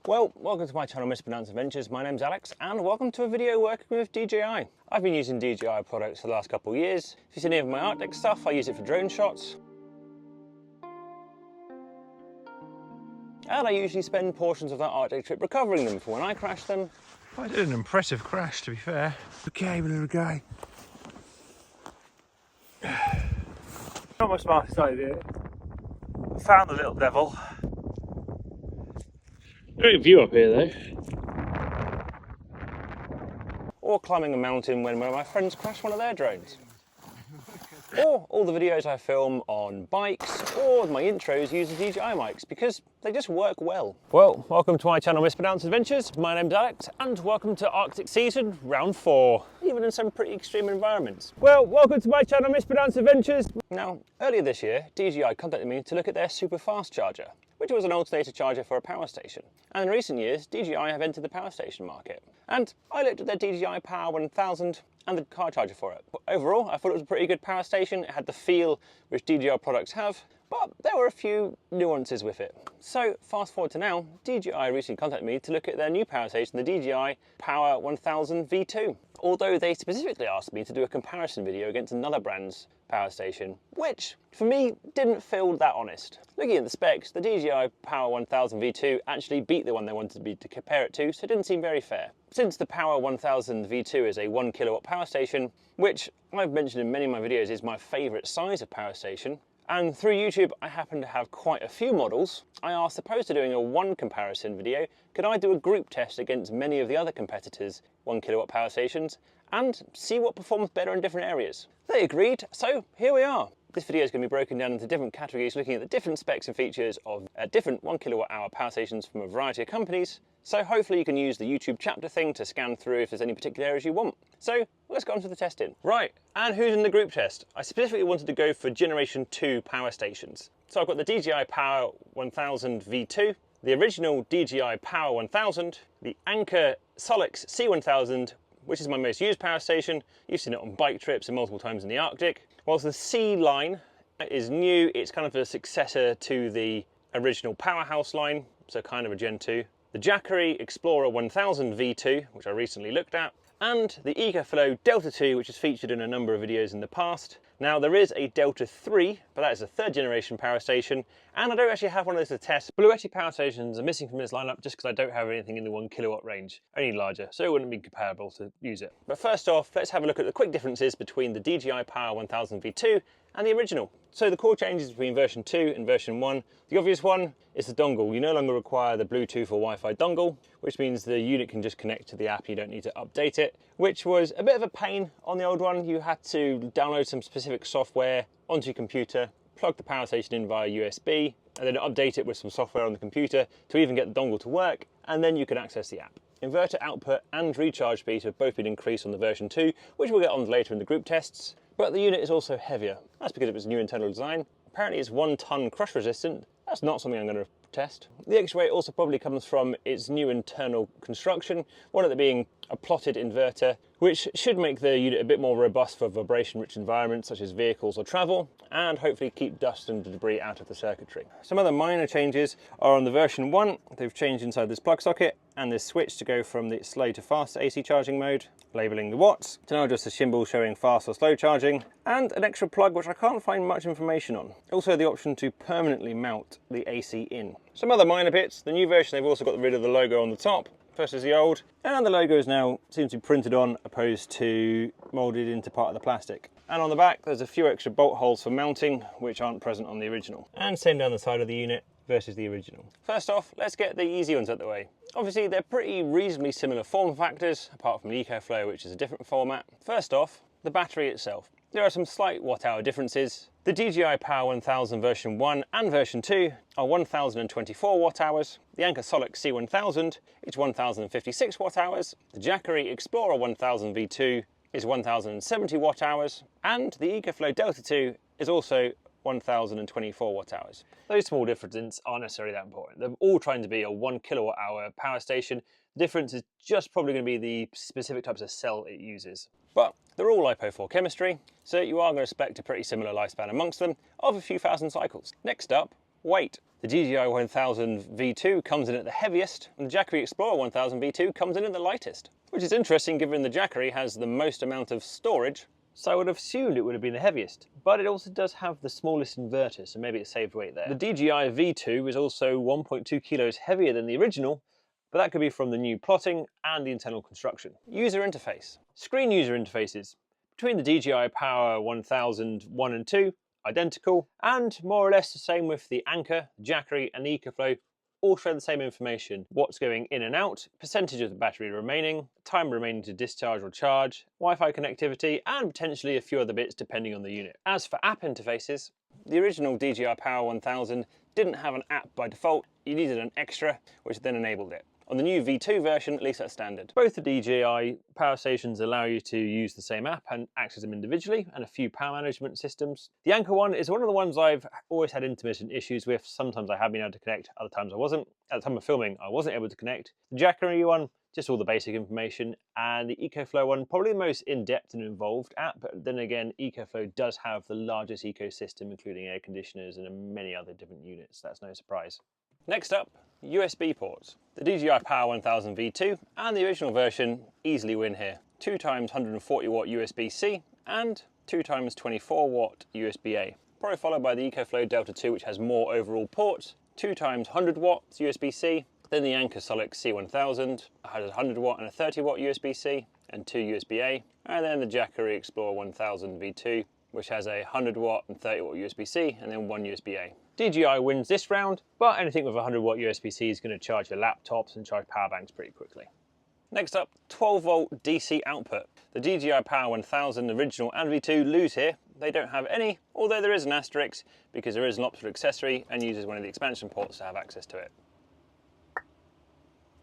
Well, welcome to my channel Mispronounced Adventures. My name's Alex and welcome to a video working with DJI. I've been using DJI products for the last couple of years. If you've seen any of my Arctic stuff, I use it for drone shots. And I usually spend portions of that Arctic trip recovering them for when I crash them. I did an impressive crash, to be fair. Okay, little guy. Not my smartest idea. Found the little devil. Great view up here though. Or climbing a mountain when one of my friends crashed one of their drones. Or all the videos I film on bikes, or my intros using DJI mics, because they just work well. Well, welcome to my channel Mispronounced Adventures. My name's Alex, and welcome to Arctic season, round 4, even in some pretty extreme environments. Well, welcome to my channel Mispronounced Adventures. Now, earlier this year, DJI contacted me to look at their super fast charger, which was an alternator charger for a power station. And in recent years, DJI have entered the power station market. And I looked at their DJI Power 1000 and the car charger for it. But overall, I thought it was a pretty good power station. It had the feel which DJI products have, but there were a few nuances with it. So fast forward to now, DJI recently contacted me to look at their new power station, the DJI Power 1000 V2. Although they specifically asked me to do a comparison video against another brand's power station, which for me didn't feel that honest. Looking at the specs, the DJI Power 1000 V2 actually beat the one they wanted me to compare it to, so it didn't seem very fair. Since the Power 1000 V2 is a 1 kilowatt power station, which I've mentioned in many of my videos is my favourite size of power station, and through YouTube I happen to have quite a few models, I asked, opposed to doing a one comparison video, could I do a group test against many of the other competitors' 1 kilowatt power stations and see what performs better in different areas? They agreed, so here we are. This video is going to be broken down into different categories, looking at the different specs and features of different 1 kilowatt hour power stations from a variety of companies. So hopefully you can use the YouTube chapter thing to scan through if there's any particular areas you want. So let's go on to the testing. Right, and who's in the group test? I specifically wanted to go for Generation 2 power stations. So I've got the DJI Power 1000 V2, the original DJI Power 1000, the Anker Solix C1000, which is my most used power station. You've seen it on bike trips and multiple times in the Arctic. Whilst the C line is new, it's kind of a successor to the original Powerhouse line, so kind of a Gen 2. The Jackery Explorer 1000 V2, which I recently looked at, and the Ecoflow Delta 2, which is featured in a number of videos in the past. Now there is a Delta 3, but that is a 3rd generation power station, and I don't actually have one of those to test. Blue Yeti power stations are missing from this lineup just because I don't have anything in the 1 kilowatt range, only larger, so it wouldn't be comparable to use it. But first off, let's have a look at the quick differences between the DJI Power 1000 V2 and the original. So the core changes between version 2 and version 1. The obvious one is the dongle. You no longer require the Bluetooth or Wi-Fi dongle, which means the unit can just connect to the app. You don't need to update it, which was a bit of a pain on the old one. You had to download some specific software onto your computer, plug the power station in via USB, and then update it with some software on the computer to even get the dongle to work, and then you can access the app. Inverter output and recharge speed have both been increased on the version 2, which we'll get on later in the group tests. But the unit is also heavier. That's because of its new internal design. Apparently it's 1 ton crush resistant. That's not something I'm going to test. The extra weight also probably comes from its new internal construction, one of it being a plotted inverter, which should make the unit a bit more robust for vibration-rich environments such as vehicles or travel, and hopefully keep dust and debris out of the circuitry. Some other minor changes are on the version 1. They've changed inside this plug socket and this switch to go from the slow to fast AC charging mode, labelling the watts, to now just a symbol showing fast or slow charging, and an extra plug which I can't find much information on. Also the option to permanently mount the AC in. Some other minor bits, the new version they've also got rid of the logo on the top versus the old, and the logo is now seems to be printed on opposed to moulded into part of the plastic. And on the back there's a few extra bolt holes for mounting which aren't present on the original. And same down the side of the unit versus the original. First off, let's get the easy ones out of the way. Obviously they're pretty reasonably similar form factors, apart from the Ecoflow, which is a different format. First off, the battery itself. There are some slight watt-hour differences. The DJI Power 1000 version 1 and version 2 are 1024 watt-hours. The Anker Solix C1000 is 1056 watt-hours. The Jackery Explorer 1000 V2 is 1070 watt-hours. And the Ecoflow Delta 2 is also 1024 watt-hours. Those small differences aren't necessarily that important. They're all trying to be a 1 kilowatt hour power station. The difference is just probably going to be the specific types of cell it uses. But they're all LiPo4 chemistry, so you are going to expect a pretty similar lifespan amongst them of a few thousand cycles. Next up, Weight. The DJI 1000 V2 comes in at the heaviest, and the Jackery Explorer 1000 V2 comes in at the lightest. Which is interesting given the Jackery has the most amount of storage, so I would have assumed it would have been the heaviest. But it also does have the smallest inverter, so maybe it saved weight there. The DJI V2 is also 1.2 kilos heavier than the original, but that could be from the new plotting and the internal construction. User interface. Screen user interfaces. Between the DJI Power 1000 1 and 2, identical, and more or less the same with the Anker, Jackery and the Ecoflow, all share the same information. What's going in and out, percentage of the battery remaining, time remaining to discharge or charge, Wi-Fi connectivity, and potentially a few other bits depending on the unit. As for app interfaces, the original DJI Power 1000 didn't have an app by default. You needed an extra, which then enabled it. On the new V2 version, at least that's standard. Both the DJI Powerstations allow you to use the same app and access them individually, and a few power management systems. The Anker one is one of the ones I've always had intermittent issues with. Sometimes I have been able to connect, other times I wasn't. At the time of filming, I wasn't able to connect. The Jackery one, just all the basic information, and the Ecoflow one, probably the most in-depth and involved app, but then again, Ecoflow does have the largest ecosystem, including air conditioners and many other different units. That's no surprise. Next up, USB ports. The DJI Power 1000 V2 and the original version easily win here. 2 times 140 watt USB-C and 2 times 24 watt USB-A. Probably followed by the Ecoflow Delta 2, which has more overall ports. 2 times 100 watts USB-C. Then the Anker Solix C1000 has a 100 watt and a 30 watt USB-C and 2 USB-A. And then the Jackery Explorer 1000 V2, which has a 100 watt and 30 watt USB-C and then 1 USB-A. DJI wins this round, but anything with a 100 watt USB-C is going to charge your laptops and charge power banks pretty quickly. Next up, 12 volt DC output. The DJI Power 1000 original and V2 lose here. They don't have any, although there is an asterisk because there is an optional accessory and uses one of the expansion ports to have access to it.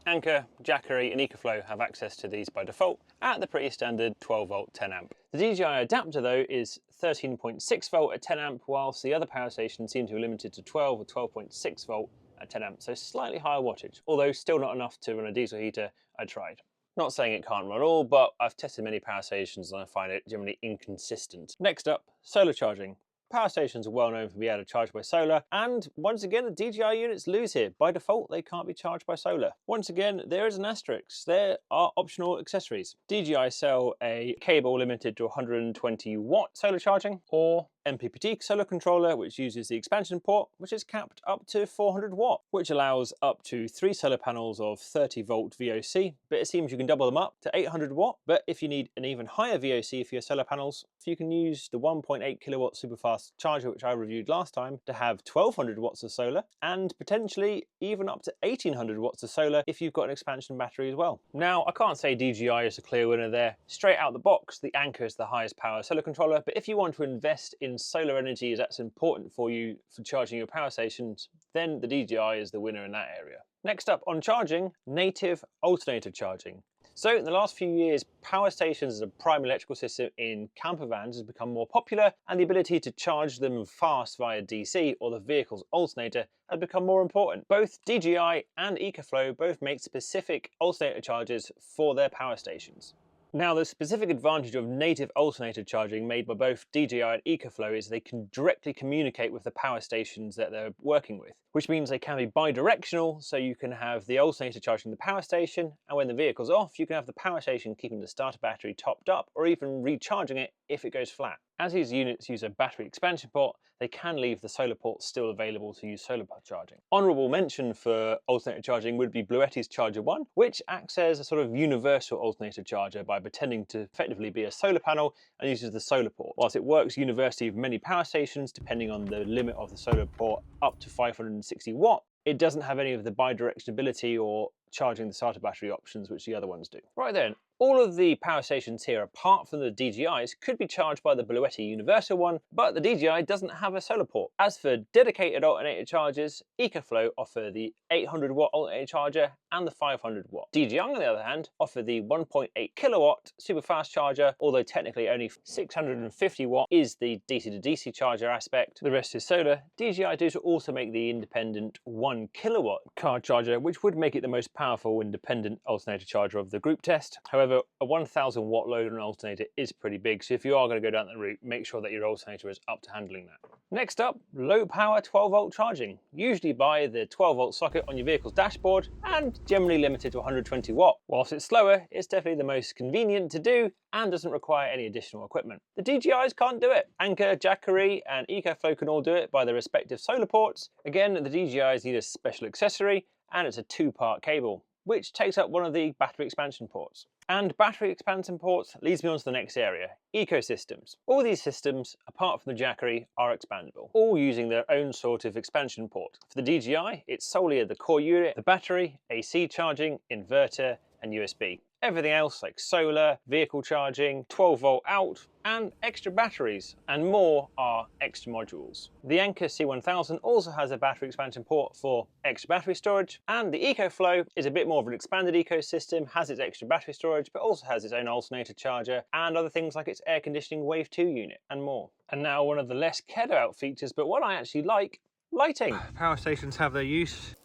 Anker, Jackery and Ecoflow have access to these by default at the pretty standard 12 volt 10 amp. The DJI adapter though is 13.6 volt at 10 amp, whilst the other power stations seem to be limited to 12 or 12.6 volt at 10 amp, so slightly higher wattage, although still not enough to run a diesel heater. I tried. Not saying it can't run all, but I've tested many power stations and I find it generally inconsistent. Next up, solar charging. Power stations are well known for being able to charge by solar, and once again the DJI units lose here. By default they can't be charged by solar. Once again there is an asterisk. There are optional accessories. DJI sell a cable limited to 120 watt solar charging, or MPPT solar controller, which uses the expansion port, which is capped up to 400 watt, which allows up to 3 solar panels of 30 volt VOC, but it seems you can double them up to 800 watt. But if you need an even higher VOC for your solar panels, you can use the 1.8 kilowatt superfast charger, which I reviewed last time, to have 1200 watts of solar, and potentially even up to 1800 watts of solar if you've got an expansion battery as well. Now, I can't say DJI is a clear winner there. Straight out the box, the Anker is the highest power solar controller, but if you want to invest in solar energy as that's important for you for charging your power stations, then the DJI is the winner in that area. Next up on charging, native alternator charging. So in the last few years, power stations as a prime electrical system in camper vans has become more popular, and the ability to charge them fast via DC or the vehicle's alternator has become more important. Both DJI and Ecoflow both make specific alternator chargers for their power stations. Now, the specific advantage of native alternator charging made by both DJI and Ecoflow is they can directly communicate with the power stations that they're working with, which means they can be bi-directional, so you can have the alternator charging the power station, and when the vehicle's off, you can have the power station keeping the starter battery topped up, or even recharging it if it goes flat. As these units use a battery expansion port, they can leave the solar port still available to use solar charging. Honourable mention for alternator charging would be Bluetti's Charger 1, which acts as a sort of universal alternator charger by pretending to effectively be a solar panel and uses the solar port. Whilst it works universally with many power stations, depending on the limit of the solar port up to 560 watt, it doesn't have any of the bi-directionality or charging the starter battery options which the other ones do. Right then, all of the power stations here, apart from the DJIs, could be charged by the Bluetti Universal one, but the DJI doesn't have a solar port. As for dedicated alternator chargers, Ecoflow offer the 800 watt alternator charger and the 500 watt. DJI, on the other hand, offer the 1.8 kilowatt super fast charger, although technically only 650 watt is the DC to DC charger aspect. The rest is solar. DJI do also make the independent 1 kilowatt car charger, which would make it the most powerful powerful independent alternator charger of the group test. However, a 1000 watt load on an alternator is pretty big, so if you are going to go down that route, make sure that your alternator is up to handling that. Next up, low power 12 volt charging. Usually buy the 12 volt socket on your vehicle's dashboard and generally limited to 120 watt. Whilst it's slower, it's definitely the most convenient to do and doesn't require any additional equipment. The DJIs can't do it. Anker, Jackery and Ecoflow can all do it by their respective solar ports. Again, the DJIs need a special accessory and it's a 2-part cable, which takes up one of the battery expansion ports. And battery expansion ports leads me on to the next area, ecosystems. All these systems, apart from the Jackery, are expandable, all using their own sort of expansion port. For the DJI, it's solely the core unit, the battery, AC charging, inverter, and USB. Everything else like solar, vehicle charging, 12 volt out, and extra batteries, and more are extra modules. The Anker C1000 also has a battery expansion port for extra battery storage, and the Ecoflow is a bit more of an expanded ecosystem, has its extra battery storage, but also has its own alternator charger, and other things like its air conditioning Wave 2 unit, and more. And now one of the less cared about features, but one I actually like, lighting. Power stations have their use.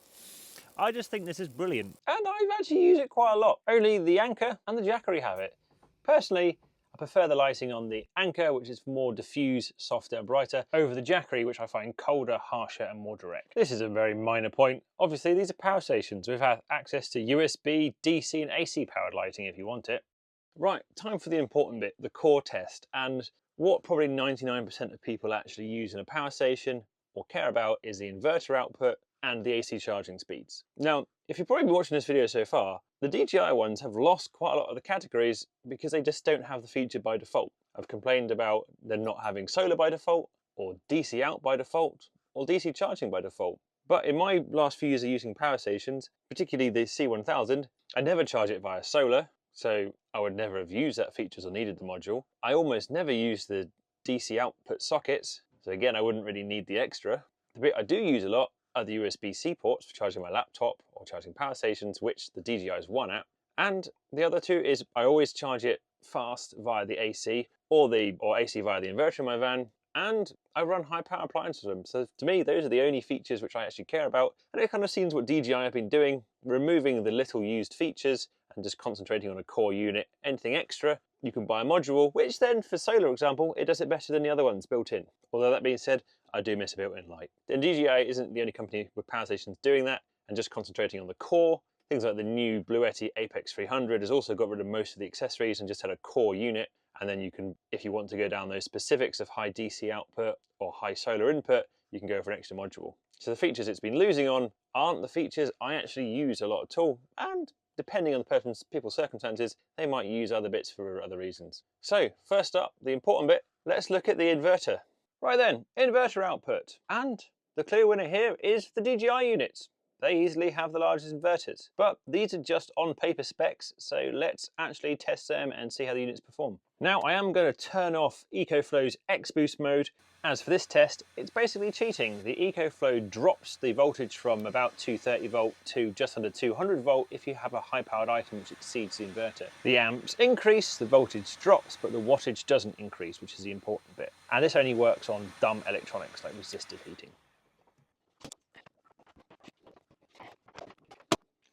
I just think this is brilliant, and I've actually used it quite a lot. Only the Anker and the Jackery have it. Personally, I prefer the lighting on the Anker, which is more diffuse, softer and brighter, over the Jackery, which I find colder, harsher and more direct. This is a very minor point. Obviously, these are power stations. We've had access to USB, DC and AC powered lighting if you want it. Right, time for the important bit, the core test, and what probably 99% of people actually use in a power station or care about is the inverter output and the AC charging speeds. Now, if you've probably been watching this video so far, the DJI ones have lost quite a lot of the categories because they just don't have the feature by default. I've complained about them not having solar by default, or DC out by default, or DC charging by default. But in my last few years of using power stations, particularly the C1000, I never charge it via solar, so I would never have used that feature or needed the module. I almost never use the DC output sockets, so again, I wouldn't really need the extra. The bit I do use a lot are the USB-C ports for charging my laptop or charging power stations, which the DJI is one at. And the other two is I always charge it fast via the AC or AC via the inverter in my van, and I run high power appliances with them. So to me, those are the only features which I actually care about. And it kind of seems what DJI have been doing, removing the little used features and just concentrating on a core unit. Anything extra, you can buy a module, which then for solar example, it does it better than the other ones built in. Although that being said, I do miss a built-in light. And DJI isn't the only company with power stations doing that and just concentrating on the core. Things like the new Bluetti Apex 300 has also got rid of most of the accessories and just had a core unit. And then you can, if you want to go down those specifics of high DC output or high solar input, you can go for an extra module. So the features it's been losing on aren't the features I actually use a lot at all. And depending on the people's circumstances, they might use other bits for other reasons. So first up, the important bit, let's look at the inverter. Right then, inverter output. And the clear winner here is the DJI units. They easily have the largest inverters. But these are just on paper specs, so let's actually test them and see how the units perform. Now I am going to turn off Ecoflow's X Boost mode. As for this test, it's basically cheating. The Ecoflow drops the voltage from about 230 volt to just under 200 volt if you have a high powered item which exceeds the inverter. The amps increase, the voltage drops, but the wattage doesn't increase, which is the important bit. And this only works on dumb electronics like resistive heating.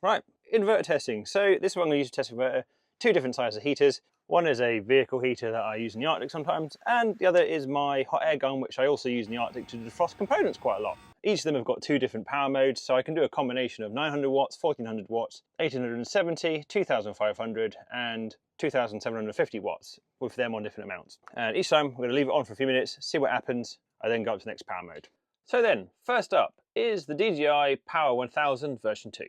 Right, inverter testing. So this is what I'm going to use to test inverter. Two different sizes of heaters. One is a vehicle heater that I use in the Arctic sometimes, and the other is my hot air gun, which I also use in the Arctic to defrost components quite a lot. Each of them have got two different power modes, so I can do a combination of 900 watts, 1400 watts, 1870, 2500 and 2750 watts, with them on different amounts. And each time I'm going to leave it on for a few minutes, see what happens. I then go up to the next power mode. So then, first up is the DJI Power 1000 version 2.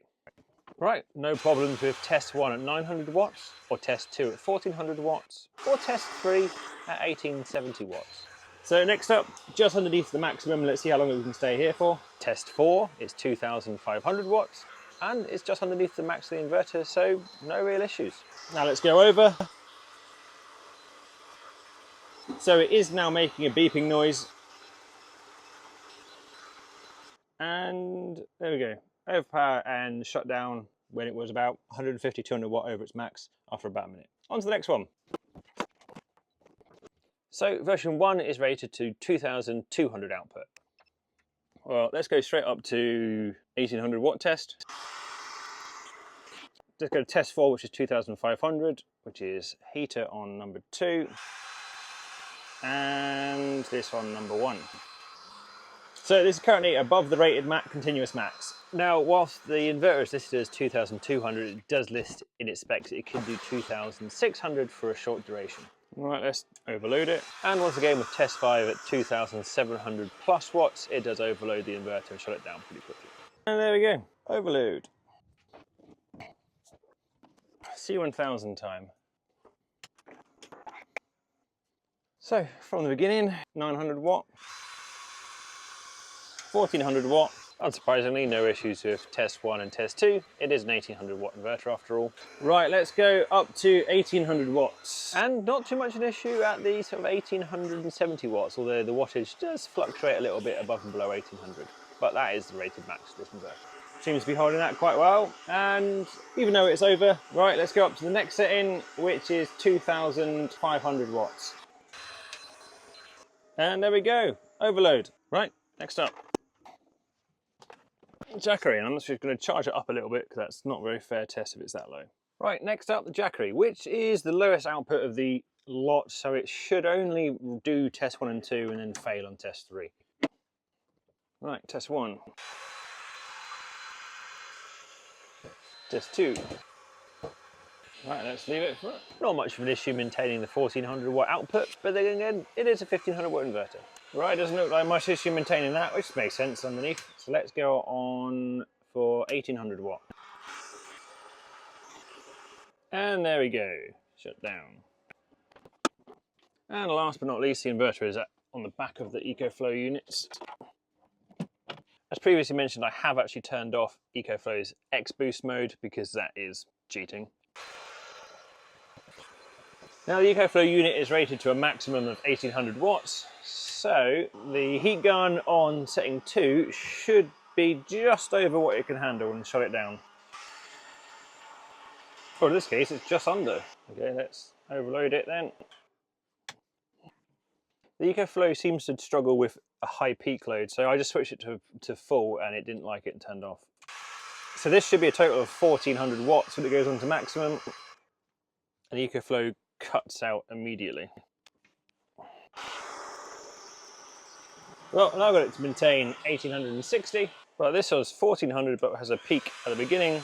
Right, no problems with test 1 at 900 watts, or test 2 at 1400 watts, or test 3 at 1870 watts. So next up, just underneath the maximum, let's see how long we can stay here for. Test 4 is 2500 watts, and it's just underneath the max of the inverter, so no real issues. Now let's go over. So it is now making a beeping noise. And there we go. Overpower and shut down when it was about 150, 200 watt over its max after about a minute. On to the next one. So version 1 is rated to 2200 output. Well, let's go straight up to 1800 watt test. Let's go to test 4, which is 2500, which is heater on number 2, and this on number 1. So this is currently above the rated continuous max. Now, whilst the inverter is listed as 2200, it does list in its specs it can do 2600 for a short duration. Right, let's overload it. And once again with test 5 at 2700 plus watts, it does overload the inverter and shut it down pretty quickly. And there we go, overload. C1000 time. So from the beginning, 900 watt, 1400 watt. Unsurprisingly, no issues with test 1 and test 2. It is an 1800 watt inverter after all. Right, let's go up to 1800 watts. And not too much an issue at the sort of 1870 watts, although the wattage does fluctuate a little bit above and below 1800. But that is the rated max for this inverter. Seems to be holding that quite well. And even though it's over, right, let's go up to the next setting, which is 2500 watts. And there we go, overload. Right, next up. Jackery, and I'm just going to charge it up a little bit because that's not a very fair test if it's that low. Right, next up the Jackery, which is the lowest output of the lot, so it should only do test 1 and 2 and then fail on test 3. Right, test 1. Test 2. Right, let's leave it for not much of an issue maintaining the 1400 watt output, but then again, it is a 1500 watt inverter. Right, doesn't look like much issue maintaining that, which makes sense underneath. So let's go on for 1800 watt. And there we go, shut down. And last but not least, the inverter is on the back of the Ecoflow units. As previously mentioned, I have actually turned off Ecoflow's X boost mode because that is cheating. Now the Ecoflow unit is rated to a maximum of 1800 watts, so the heat gun on setting 2 should be just over what it can handle and shut it down. Or in this case, it's just under. Okay, let's overload it then. The Ecoflow seems to struggle with a high peak load, so I just switched it to full and it didn't like it and turned off. So this should be a total of 1400 watts when it goes on to maximum, and the Ecoflow cuts out immediately. Well, now I've got it to maintain 1860, but this was 1400 but has a peak at the beginning.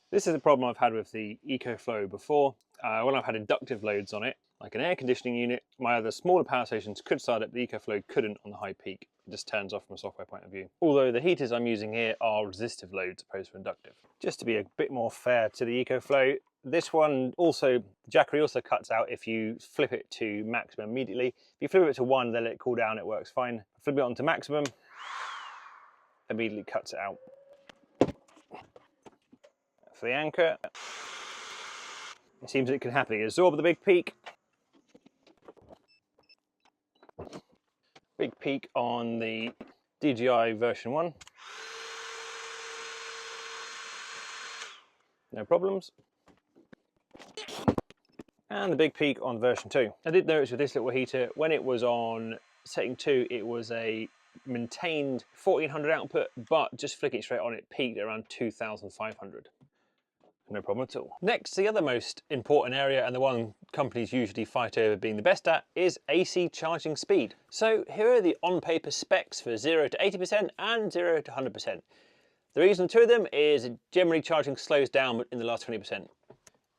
This is a problem I've had with the Ecoflow before. When I've had inductive loads on it, like an air conditioning unit, my other smaller power stations could start up, the Ecoflow couldn't on the high peak. It just turns off from a software point of view. Although the heaters I'm using here are resistive loads opposed to inductive. Just to be a bit more fair to the Ecoflow, this one also, Jackery also cuts out if you flip it to maximum immediately. If you flip it to 1, then let it cool down, it works fine. Flip it on to maximum, immediately cuts it out. For the Anker, it seems it can happily absorb the big peak. Big peak on the DJI version 1. No problems. And the big peak on version 2. I did notice with this little heater, when it was on setting 2, it was a maintained 1400 output, but just flicking straight on, it peaked around 2500. No problem at all. Next, the other most important area, and the one companies usually fight over being the best at, is AC charging speed. So here are the on-paper specs for 0 to 80% and 0 to 100%. The reason two of them is generally charging slows down in the last 20%.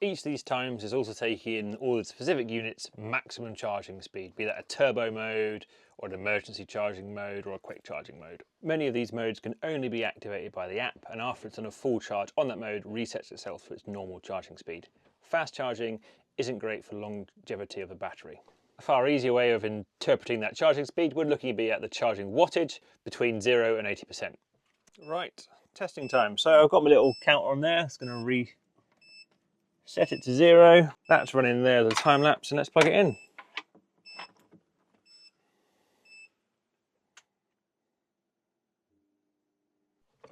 Each of these times is also taking in all the specific units maximum charging speed, be that a turbo mode or an emergency charging mode or a quick charging mode. Many of these modes can only be activated by the app, and after it's on a full charge on that mode, resets itself to its normal charging speed. Fast charging isn't great for longevity of the battery. A far easier way of interpreting that charging speed would looking to be at the charging wattage between 0 and 80%. Right, testing time. So I've got my little counter on there. It's going to reset it to 0. That's running there, the time lapse, and let's plug it in.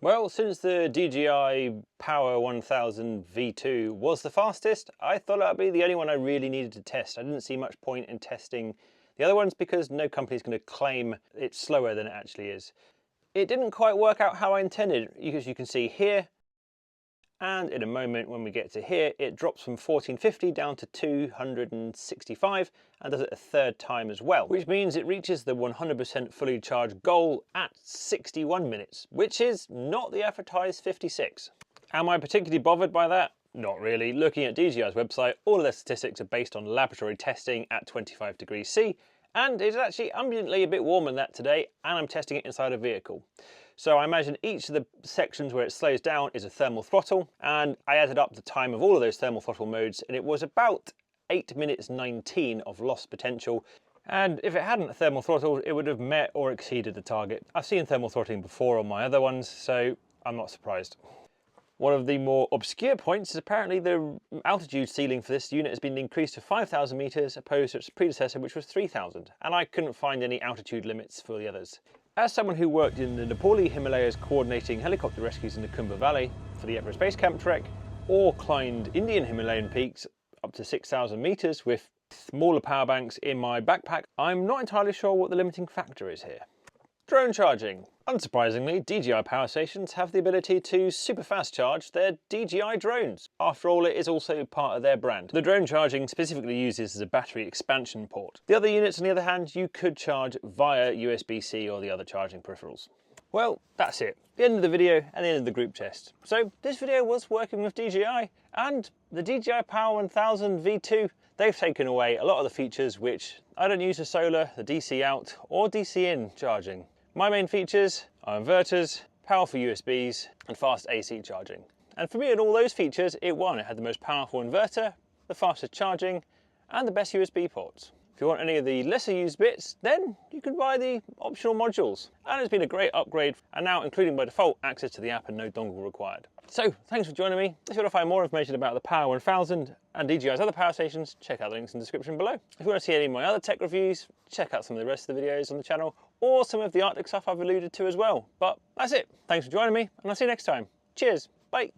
Well, since the DJI Power 1000 V2 was the fastest, I thought that would be the only one I really needed to test. I didn't see much point in testing the other ones because no company is going to claim it's slower than it actually is. It didn't quite work out how I intended, as you can see here and in a moment when we get to here, it drops from 1450 down to 265 and does it a third time as well, which means it reaches the 100% fully charged goal at 61 minutes, which is not the advertised 56. Am I particularly bothered by that? Not really. Looking at DJI's website, all of their statistics are based on laboratory testing at 25 degrees C, and it's actually ambiently a bit warmer than that today, and I'm testing it inside a vehicle. So I imagine each of the sections where it slows down is a thermal throttle, and I added up the time of all of those thermal throttle modes, and it was about 8 minutes 19 of lost potential. And if it hadn't thermal throttled, it would have met or exceeded the target. I've seen thermal throttling before on my other ones, so I'm not surprised. One of the more obscure points is apparently the altitude ceiling for this unit has been increased to 5,000 meters opposed to its predecessor, which was 3,000, and I couldn't find any altitude limits for the others. As someone who worked in the Nepali Himalayas coordinating helicopter rescues in the Kumbh Valley for the Everest Base Camp trek, or climbed Indian Himalayan peaks up to 6,000 meters with smaller power banks in my backpack, I'm not entirely sure what the limiting factor is here. Drone charging. Unsurprisingly, DJI Powerstations have the ability to super fast charge their DJI drones. After all, it is also part of their brand. The drone charging specifically uses as a battery expansion port. The other units, on the other hand, you could charge via USB-C or the other charging peripherals. Well, that's it. The end of the video and the end of the group test. So this video was working with DJI, and the DJI Power 1000 V2, they've taken away a lot of the features which I don't use for solar, the DC out or DC in charging. My main features are inverters, powerful USBs, and fast AC charging. And for me, in all those features, it won. It had the most powerful inverter, the fastest charging, and the best USB ports. If you want any of the lesser used bits, then you can buy the optional modules. And it's been a great upgrade, and now including by default access to the app and no dongle required. So thanks for joining me. If you want to find more information about the Power 1000 and DJI's other power stations, check out the links in the description below. If you want to see any of my other tech reviews, check out some of the rest of the videos on the channel, or some of the Arctic stuff I've alluded to as well. But that's it. Thanks for joining me, and I'll see you next time. Cheers. Bye.